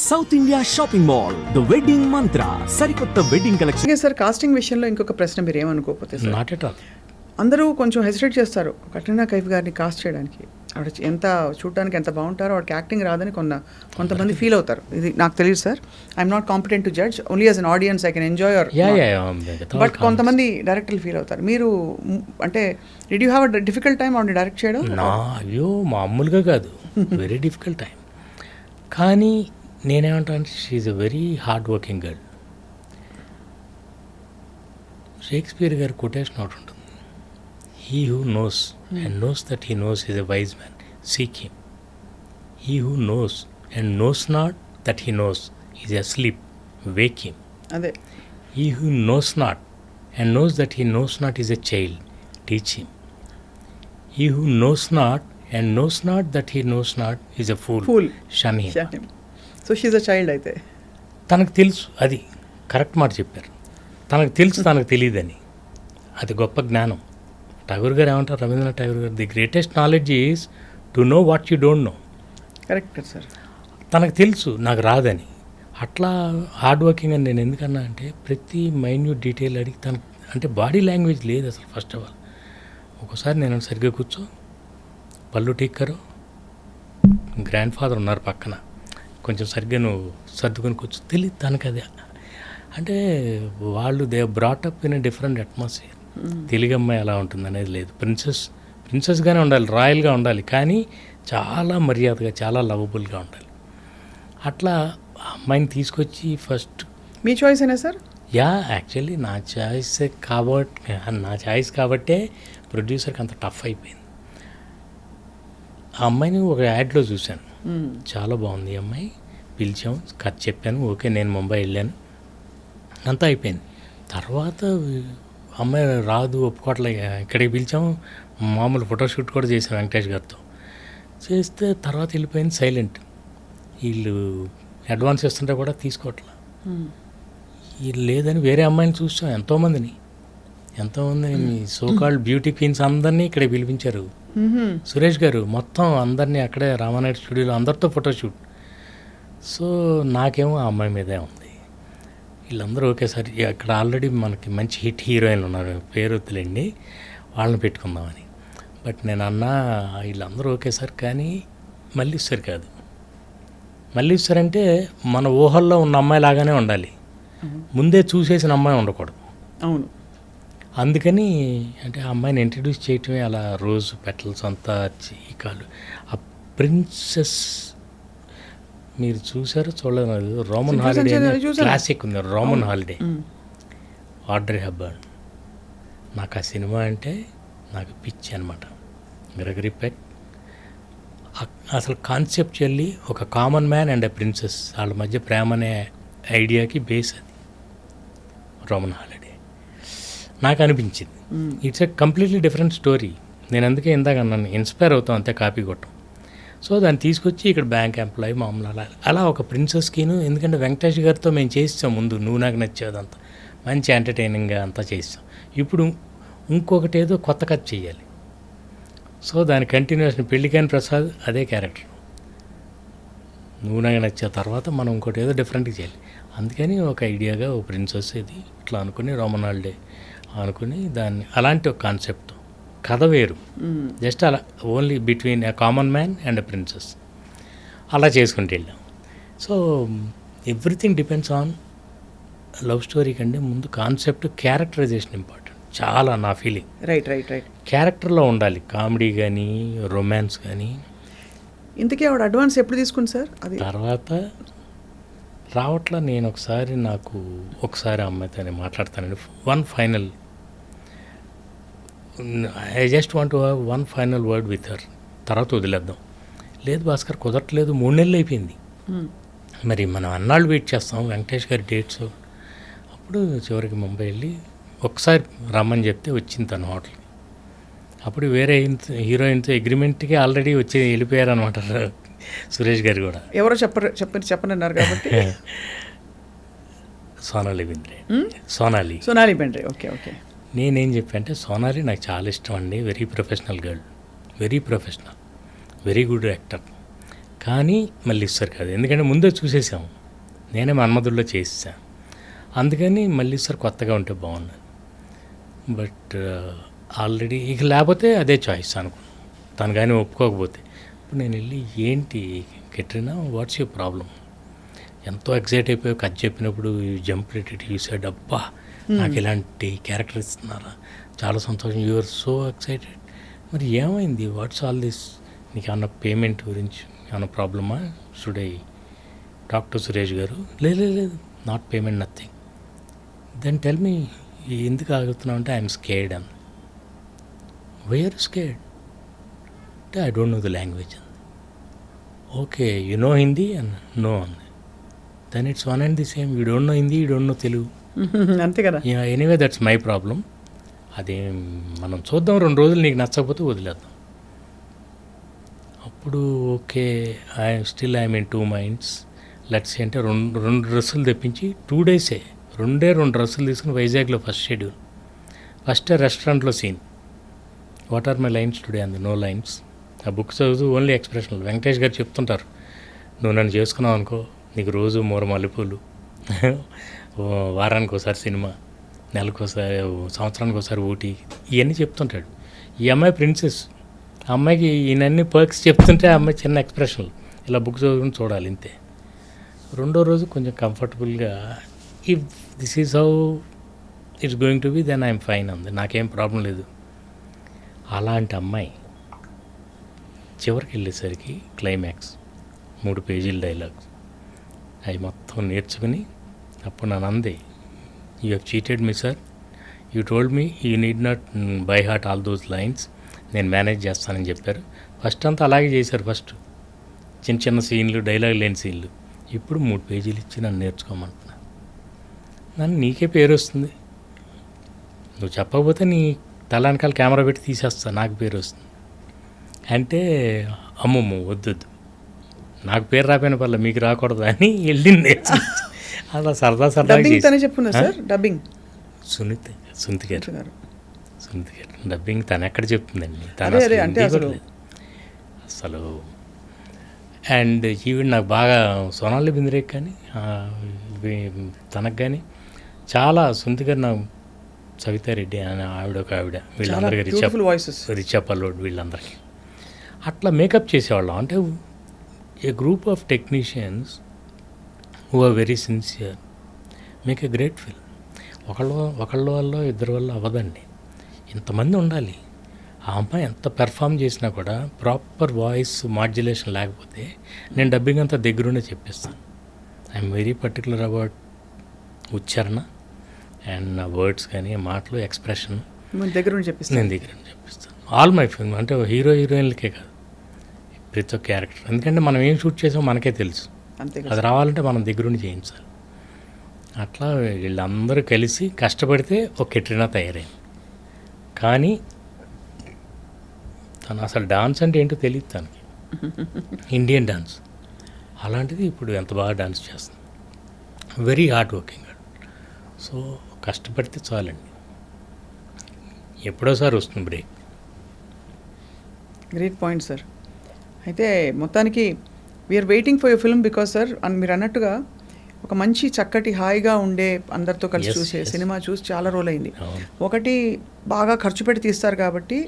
South India shopping mall the wedding మంత్ర సరికొత్త wedding collection. Sir casting విషయంలో ఇంకొక ప్రశ్న మీరు ఏమనుకోకపోతే సార్, నాట్ ఎట్ ఆల్. అందరూ కొంచెం హెసిటేట్ చేస్తారు కట్రీనా కైఫ్ గారిని కాస్ట్ చేయడానికి. ఆవిడ ఎంత చూడడానికి ఎంత బాగుంటారో ఆవిడకి యాక్టింగ్ రాదని కొంతమంది ఫీల్ అవుతారు. ఇది నాకు తెలియదు sir, I'm not competent to judge, only as an audience I can enjoy your. But కొంతమంది డైరెక్టర్లు ఫీల్ అవుతారు. మీరు అంటే did you have a difficult time ఆవిడని డైరెక్ట్ చేయడం? అయ్యో మామూలుగా కాదు, వెరీ డిఫికల్ట్ టైం. కానీ నేనేమంటాను, she's a very hard working girl. Shakespeare గారి కొటేషన్ ఒకటి ఉంటుంది, he who knows and knows that he knows is a wise man, seek him. He who knows and knows not that he knows is asleep, wake him. అదే. He who knows not and knows that he knows not is a child, teach him. He who knows not and knows not that he knows not is a fool, shun him. So she is a child. అయితే తనకు తెలుసు, అది correct మాట చెప్పారు, తనకు తెలుసు తనకు తెలియదని, అది గొప్ప జ్ఞానం. ఠాగూర్ గారు ఏమంటారు, రవీంద్రనాథ్ ఠాగూర్ గారు, the greatest knowledge is to know what you don't no. Correct sir. తనకు తెలుసు నాకు రాదని. అట్లా హార్డ్ వర్కింగ్ అని నేను ఎందుకన్నా అంటే, ప్రతి మైన్యూట్ డీటెయిల్ అడిగి తనకు అంటే బాడీ లాంగ్వేజ్ లేదు అసలు. ఫస్ట్ ఆఫ్ ఆల్ ఒక్కోసారి నేను సరిగ్గా కూర్చో, పళ్ళు టీక్కరు, గ్రాండ్ ఫాదర్ ఉన్నారు పక్కన, కొంచెం సరిగ్గా నువ్వు సర్దుకొని కూర్చో, తెలియదు తనకు అదే. అంటే వాళ్ళు they brought up in a different atmosphere. Telugu అమ్మాయి ఎలా ఉంటుంది అనేది లేదు. ప్రిన్సెస్గానే ఉండాలి, రాయల్గా ఉండాలి, కానీ చాలా మర్యాదగా, చాలా లవబుల్గా ఉండాలి. అట్లా అమ్మాయిని తీసుకొచ్చి ఫస్ట్. మీ చాయిస్ అయినా సార్? యా, యాక్చువల్లీ నా చాయిస్ కాబట్టే ప్రొడ్యూసర్కి అంత టఫ్ అయిపోయింది. ఆ అమ్మాయిని ఒక యాడ్లో చూశాను, చాలా బాగుంది ఈ అమ్మాయి, పిలిచాం, కథ చెప్పాను, ఓకే, నేను ముంబై వెళ్ళాను, అంతా అయిపోయింది. తర్వాత అమ్మాయి రాదు, ఒప్పుకోవట్లే, ఇక్కడికి పిలిచాము, మామూలు ఫోటోషూట్ కూడా చేసాం వెంకటేష్ గారితో. చేస్తే తర్వాత వెళ్ళిపోయింది సైలెంట్. వీళ్ళు అడ్వాన్స్ ఇస్తుంటే కూడా తీసుకోవట్లే. వీళ్ళు లేదని వేరే అమ్మాయిని చూసాం, ఎంతోమందిని మీ సోకాల్డ్ బ్యూటీ క్వీన్స్ అందరినీ ఇక్కడే పిలిపించారు. సురేష్ గారు మొత్తం అందరినీ అక్కడే రామానాయుడు స్టూడియోలో అందరితో ఫోటోషూట్. సో నాకేమో ఆ అమ్మాయి మీదే ఉంది. వీళ్ళందరూ ఒకేసారి అక్కడ ఆల్రెడీ మనకి మంచి హిట్ హీరోయిన్లు ఉన్నారు, పేరు వద్దులేండి, వాళ్ళని పెట్టుకుందామని. బట్ నేను అన్నా వీళ్ళందరూ ఒకేసారి, కానీ మల్లీశ్వరి కాదు. మల్లీశ్వరి అంటే మన ఊహల్లో ఉన్న అమ్మాయి లాగానే ఉండాలి, ముందే చూసేసిన అమ్మాయి ఉండకూడదు. అవును. అందుకని అంటే ఆ అమ్మాయిని ఇంట్రడ్యూస్ చేయటమే అలా, రోజ్ పెటల్స్ అంతా చీకాలు. ఆ ప్రిన్సెస్ మీరు చూసారో చూడలేదు, రోమన్ హాలిడే క్లాసిక్ ఉంది, రోమన్ హాలిడే, ఆడ్రీ హెప్బర్న్. నాకు ఆ సినిమా అంటే నాకు పిచ్చి అనమాట. గ్రెగరీ పెక్ అసలు కాన్సెప్చువల్లీ ఒక common man and a princess వాళ్ళ మధ్య ప్రేమ అనే ఐడియాకి బేస్ అది రోమన్ హాలిడే. నాకు అనిపించింది it's a completely different story. నేను అందుకే ఇందాక నన్ను ఇన్స్పైర్ అవుతాం అంతే, కాపీ కొట్టం. సో దాన్ని తీసుకొచ్చి ఇక్కడ బ్యాంక్ ఎంప్లాయీ మామూలు అలా ఒక ప్రిన్సెస్కిను, ఎందుకంటే వెంకటేష్ గారితో మేము చేస్తాం ముందు, నువ్వు నాకు నచ్చేదంతా మంచి ఎంటర్టైనింగ్గా అంతా చేస్తాం. ఇప్పుడు ఇంకొకటి ఏదో కొత్త కథ చేయాలి. సో దాని కంటిన్యూషన్ పెళ్ళికాని ప్రసాద్ అదే క్యారెక్టర్, నువ్వు నాకు నచ్చే తర్వాత మనం ఇంకోటి ఏదో డిఫరెంట్గా చేయాలి. అందుకని ఒక ఐడియాగా ఓ ప్రిన్సెస్ ఇది ఇట్లా అనుకుని రోమన్ హాలిడే అనుకుని దాన్ని అలాంటి ఒక కాన్సెప్ట్, కథ వేరు, జస్ట్ అలా only between a common man and a princess అలా చేసుకుంటూ వెళ్ళాం. So everything depends on love story కంటే ముందు కాన్సెప్ట్, క్యారెక్టరైజేషన్ ఇంపార్టెంట్ చాలా, నా ఫీలింగ్. రైట్. క్యారెక్టర్లో ఉండాలి, కామెడీ కానీ రొమాన్స్ కానీ. ఇంతకీ ఆవిడ అడ్వాన్స్ ఎప్పుడు తీసుకుంది సార్? అది తర్వాత రావట్లా. నేను ఒకసారి అమ్మాయితో మాట్లాడతానండి, one final, I just want to have one final word with her, తర్వాత వదిలేద్దాం. లేదు భాస్కర్ కుదరట్లేదు, 3 నెలలు అయిపోయింది, మరి మనం అన్నాళ్ళు వెయిట్ చేస్తాం వెంకటేష్ గారి డేట్స్. అప్పుడు చివరికి ముంబై వెళ్ళి ఒకసారి రమ్మని చెప్తే వచ్చింది తన హోటల్కి. అప్పుడు వేరే హీరోయిన్తో అగ్రిమెంట్కి ఆల్రెడీ వచ్చి వెళ్ళిపోయారనమాట సురేష్ గారు కూడా. ఎవరో చెప్పనన్నారు కాబట్టి సోనాలి బెంద్రే. ఓకే. నేనేం చెప్పానంటే, సోనాలి నాకు చాలా ఇష్టం అండి, very professional girl, very professional, very good actor, కానీ మల్లీశ్వర్ కాదు, ఎందుకంటే ముందే చూసేసాము, నేనే మన్మధుల్లో చేసేసాను. అందుకని మల్లీశ్వర్ కొత్తగా ఉంటే బాగున్నాను. బట్ ఆల్రెడీ ఇక లేకపోతే అదే చాయిస్ అనుకున్నాను. తను కానీ ఒప్పుకోకపోతే ఇప్పుడు నేను వెళ్ళి ఏంటి కెట్రినా వాట్స్ యువర్ ప్రాబ్లం, ఎంతో ఎగ్జైట్ అయిపోయి కథ చెప్పినప్పుడు జంప్ రేటెడ్ యూ సెడ్ అబ్బా నాకు ఇలాంటి క్యారెక్టర్ ఇస్తున్నారా, చాలా సంతోషం, యు ఆర్ సో ఎక్సైటెడ్. మరి ఏమైంది, వాట్స్ ఆల్ దిస్, నీకు ఏమన్నా పేమెంట్ గురించి ఏమన్నా ప్రాబ్లమా, should I talk to Suresh గారు? లేదు not payment, nothing. Then tell me ఎందుకు ఆగుతున్నావు అంటే ఐఎమ్ స్కేర్డ్ అంది. వై ఆర్ స్కేర్డ్ అంటే I don't know the language అంది. Okay you know Hindi and no అంది. Then it's one and the same, you don't know Hindi, you don't know Telugu. అంతే కదా. Anyway that's my problem. అదే మనం చూద్దాం, 2 రోజులు నీకు నచ్చకపోతే వదిలేద్దాం. అప్పుడు okay I'm in 2 minds. Let's అంటే రెండు డ్రెస్సులు తెప్పించి 2 days రెండే 2 డ్రెస్సులు తీసుకుని వైజాగ్లో ఫస్ట్ షెడ్యూల్. ఫస్ట్ రెస్టారెంట్లో scene, what are my lines today అంది, నో లైన్స్. ఆ బుక్ చదువుతూ ఓన్లీ ఎక్స్ప్రెషన్లు. వెంకటేష్ గారు చెప్తుంటారు, నువ్వు నన్ను చేసుకున్నావు అనుకో నీకు రోజు 3 మల్లెపూలు, వారానికి ఒకసారి సినిమా, నెలకోసారి, సంవత్సరానికి ఒకసారి ఊటీ, ఇవన్నీ చెప్తుంటాడు. ఈ అమ్మాయి ప్రిన్సెస్, ఆ అమ్మాయికి ఈయనన్ని పర్క్స్ చెప్తుంటే ఆ అమ్మాయి చిన్న ఎక్స్ప్రెషన్లు ఇలా బుక్ చదువుకుని చూడాలి ఇంతే. 2వ రోజు కొంచెం కంఫర్టబుల్గా if this is how it's going to be then I'm fine అంది, నాకేం ప్రాబ్లం లేదు. అలాంటి అమ్మాయి చివరికి వెళ్ళేసరికి క్లైమాక్స్ 3 పేజీల డైలాగ్స్ అవి మొత్తం నేర్చుకుని అప్పుడు నన్ను అంది, you have cheated me sir, you told me you need not by heart all those lines, నేను మేనేజ్ చేస్తానని చెప్పారు. ఫస్ట్ అంతా అలాగే చేశారు, ఫస్ట్ చిన్న సీన్లు, డైలాగ్ లేని సీన్లు. ఇప్పుడు 3 పేజీలు ఇచ్చి నన్ను నేర్చుకోమంటున్నా. నన్ను నీకే పేరు వస్తుంది, నువ్వు చెప్పకపోతే నీ తల వెనకాల కెమెరా పెట్టి తీసేస్తా, నాకు పేరు వస్తుంది అంటే అమ్మమ్మ వద్దు, నాకు పేరు రాపోయిన పర్లేదు మీకు రాకూడదు అని వెళ్ళింది. అలా సరదా చెప్పున్నా సార్ డబ్బింగ్ సునీత గారు డబ్బింగ్ తను ఎక్కడ చెప్తుందండి, అసలు. అండ్ ఈవిడ నాకు బాగా సోనాలి బింద్రేక్ కానీ తనకు కానీ చాలా, సునీత గారు నాకు, సవితారెడ్డి అని ఆవిడ వీళ్ళందరికీ రిచా పల్లోడ్ వీళ్ళందరికీ అట్లా మేకప్ చేసేవాళ్ళం. అంటే a group of technicians who are very sincere make a great film. ఒకళ్ళ వల్ల ఇద్దరి వల్ల అవ్వదండి, ఇంతమంది ఉండాలి. ఆ అమ్మాయి ఎంత పెర్ఫామ్ చేసినా కూడా ప్రాపర్ వాయిస్ మాడ్యులేషన్ లేకపోతే నేను డబ్బింగ్ అంతా దగ్గరుండే చెప్పిస్తాను. ఐఎమ్ వెరీ పర్టికులర్ అబౌట్ ఉచ్చారణ అండ్ నా వర్డ్స్ కానీ, మాటలు, ఎక్స్ప్రెషన్ నేను దగ్గర చెప్పిస్తాను. ఆల్ మై ఫిల్మ్ అంటే హీరోయిన్లకే కాదు, ప్రతి ఒక్క క్యారెక్టర్. ఎందుకంటే మనం ఏం షూట్ చేసామో మనకే తెలుసు, అది రావాలంటే మనం దగ్గరుండి చేయించాలి. అట్లా వీళ్ళందరూ కలిసి కష్టపడితే ఒక కెట్రినా తయారైంది. కానీ తను అసలు డాన్స్ అంటే ఏంటో తెలియదు తనకి, ఇండియన్ డాన్స్. అలాంటిది ఇప్పుడు ఎంత బాగా డాన్స్ చేస్తుంది, వెరీ హార్డ్ వర్కింగ్. సో కష్టపడితే చాలండి, ఎప్పుడోసారి వస్తుంది బ్రేక్. Great point sir. అయితే మొత్తానికి we are waiting for your film because sir మీరు అన్నట్టుగా ఒక మంచి చక్కటి హాయిగా ఉండే అందరితో కలిసి చూసే సినిమా చూసి చాలా రోజులైంది. ఒకటి బాగా ఖర్చు పెట్టి తీస్తారు కాబట్టి